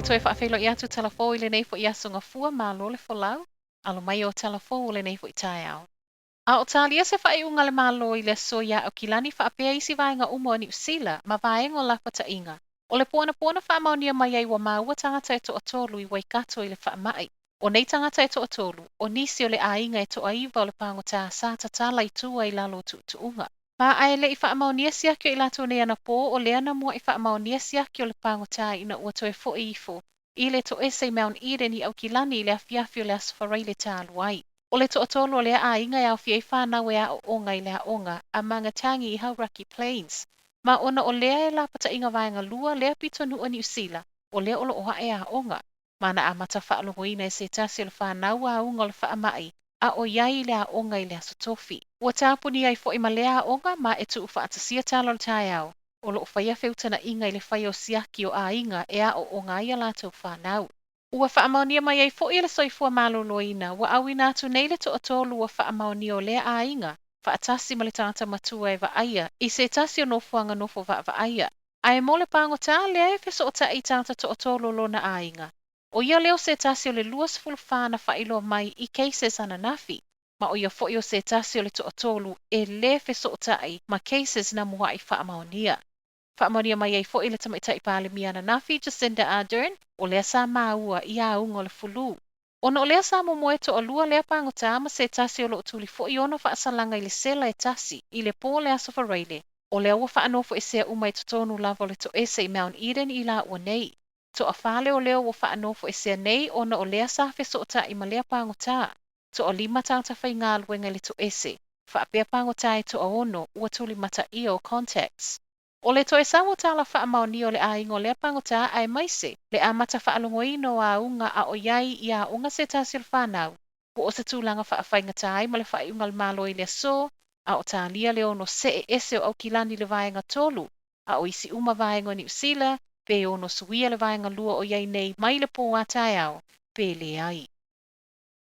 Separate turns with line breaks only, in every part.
toi whaafelo i atu talafo i le nei fo i aso ngā fua mālo le folau, alo mai o talafo o le nei fo i tae au. A o talia se whae unga le mālo i le soia o kilani whaapea isi vaenga umo ni usila, ma vaenga lapa ta inga. O le puana wha maunia mai ai wa maua tangata e to atolu i waikato i le wha mai. O nei tangata e to atolu, o nisi o le ainga e to aiva o le pango tā sa tatala i tua i lalo tu unga. Ma ai le i wha maunia siakio i lato nei ana pō o le ana mua i wha maunia siakio le pango tā ina ua toe fo i ifo. I le to ese Mount Eden i au kilani i le afiafio le asfarai le tā luai. O le to atolu o le ainga e au fia i whanau e a o onga i le a onga a mangatangi i Hauraki Plains. Ma ona o lea e la pata inga vaenga lua lea pito nu o New Zealand o lea olo oha e a onga. Mana a mata whaalongoina e se tasi o le whanau a unga o le whaamai a o iai le a onga i le asotofi. Ua tāpuni ai fo i ma lea a onga ma e tu whaatasia talo le tae au. O lo whaia whiutana inga i le whaia o siaki o a inga e a o onga i a lātou whanau. Ua whaamaunia mai ai fo i le soifua maloloina, wa awina atu nei le to atolu ua whaamaunia o lea a inga. Whaatasi ma le tangata matua e waaia, i se tasi o nofuanga nofo waaia. Ai mo le pango tā lea e feso o ta i tangata to atolu lona a inga. O ia leo se tasi o le luas fulfana whailo mai i cases ana nafi. Ma o ia fo i o se tasi o le to atolu e le feso o ta i ma cases na mua i whaamaunia. Whaamaunia mai ei fo i le tamaitai pāle miana nafi Jacinda Ardern o lea sa maua i a unga le fulu. Ona o lea sa momoe to alua lea pango tā ma se tasi o lo tuli fo i ono whaasalanga i le sela e tasi i le pō lea sofareile. O lea ua whaanofo e sea umai to tonu lava le to ese i Mount Eden i la ua nei. To a whale o leo ua whaanofo e sea nei ona o lea sa feso o ta i ma lea pango tā. To o lima tangta whai ngā luenga le to ese. Whaapea pango tā e to a ono ua tuli mata i o contacts. O le toe sawa tala whaamaoni o le a ingo lea pango tā ai maise, le a mata whaalongoino a unga a o iai i a unga se tasi o whanau. Po o se tūlanga whaawhainga tā ai ma le whaaiunga le malo i le so, a o tā lia le ono se e ese o au kilani le vaenga tolu, a o isi uma vaenga ni usila, pe ono suia le vaenga lua o iai nei mai le pō a tai au, pe le ai.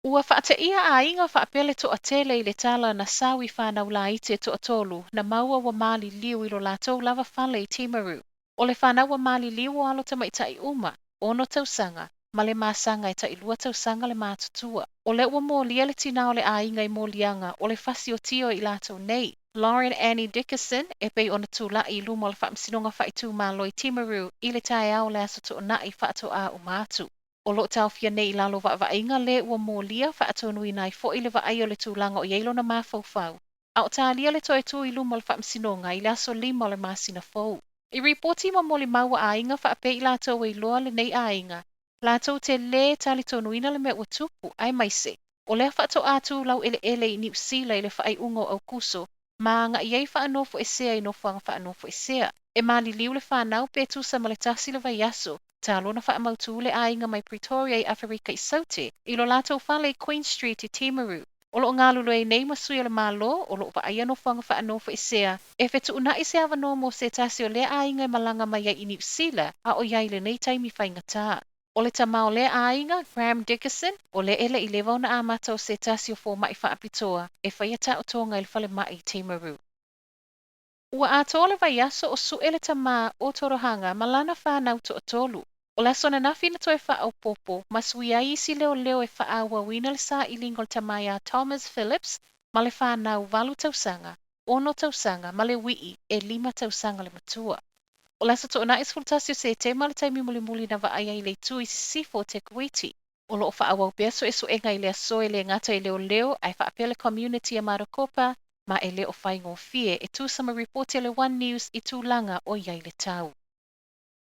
Ua whaate ia a inga whaapele to a tele i le tala na sawi whanau la ite to a tolu na maua wa mali liu ilo lātou lava whale i Timaru. O le whanau wa mali liu o alo tama i tai uma, ono tausanga, ma le māsanga i tai lua tausanga le mātutua. O le ua mō lia le tina o le a inga i mō lianga o le whasi o tio i lātou nei. Lauren Annie Dickerson e pei ona tūla i lumo le whaamsinonga whaitu mālo i Timaru i le tai au le aso to na i whaato a umatu. O lo tau fia nei lalo wa inga le ua mō lia whaatonu i nai fo i le ai o le tūlanga o yeilo na māwhauwhau. A o tā lia le toe tū i lumo le whaamsinonga i le aso lima o le māsina fau. I ripoti ma mō le maua a inga whaape i lātou e loa le nei a inga. Lātou te le tali tonu ina le mea ua tupu ai maise. O le whaato atu lau ele i New Zealand i le whaai ungo au kuso, ma nga iei whaanofo e sea i nofuanga whaanofo e sea. E mali liu le whanau pe tusa ma le tasi le vai aso. Talo na whaamautu le a inga mai Pretoria i Afrika i Saute, i lo lātou whale i Queen Street i Timaru. O lo ngālu e nei masuia le mālo, o lo pa aia no whanga whaanofo i sea, e whetu una i se awa no mo se tasi o le a inga i malanga mai i New Zealand, a o iai le nei taimi whainga tā. O le tamao le a inga, Graham Dickerson, o le ele i lewa na amata o se tasi o fō mai whaapitoa, e whaiata o tonga i whale mai i Timaru. Ua atoa vai aso o su ele tamā o torohanga malana whanau to atolu. O la sona nafi na toe wha au popo, masui ai isi leo e wha awa wina le sa i lingol tamaya Thomas Phillips, ma le whanau walu tausanga, ono tausanga, ma le wii e 5 tausanga le matua. O la sa to na isfultasio se te ma le taimi muli na wa ai le tu i sifo te kuiti. O lo wha awa beso e su enga i le aso e le ngata i leo ai wha apele community a Marakopa, ma e leo whaingo fie e tu sama reporti le One News i tūlanga o iai le tau.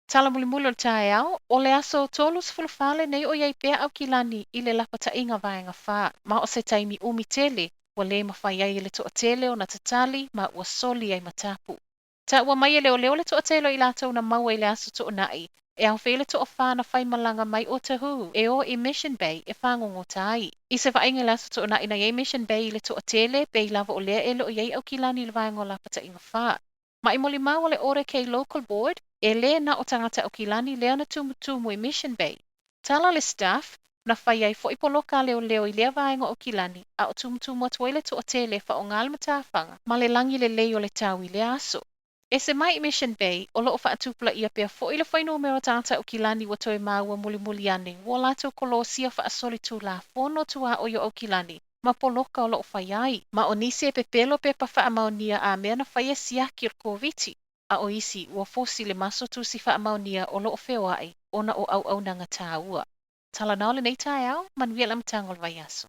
Tala mulimuli o le tae au, o le aso tolus fulfale nei o iai pea au kilani i le lapata inga vaenga wha, ma o se taimi umi tele, wa le mawhai ai le toa tele o na tatali, ma ua soli ai matapu. Ta ua mai e leo le toa tele i latou na maua i le aso toa nai, e au whele toa whana whai malanga mai o tahu, e o i Mission Bay e whangongo tai. I se whainga le aso toa nai na i Mission Bay i le toa tele, pe i lava o lea ele o iai au kilani le vaenga o lapata inga wha. Ma i moli maua le ore kei local board, e le na o tangata o kilani lea na tumutumu i Mission Bay. Tala le staff, na whai ai fo ipoloka leo i lea vaenga o kilani, a o tumutumu atuai le toa tele wha o ngāle matawhanga, ma le langi le lei o le tau i le aso. E se mai i Mission Bay, o loo whaatupula ia pia fo ila whaino mea o tangata o Kilani wa toi maua muli muli ane, wa lato kolo sia whaasoli tu la fono tua o yo o Kilani, ma poloka o loo whaiai, ma o nisi e pepelo pe pa wha amaunia a mea na whaia siaki o koviti, a o isi ua fosi le maso tu si wha amaunia o loo whewai, ona o au au nanga tāua. Tala naole nei tae au, manuia lam tangol vai aso.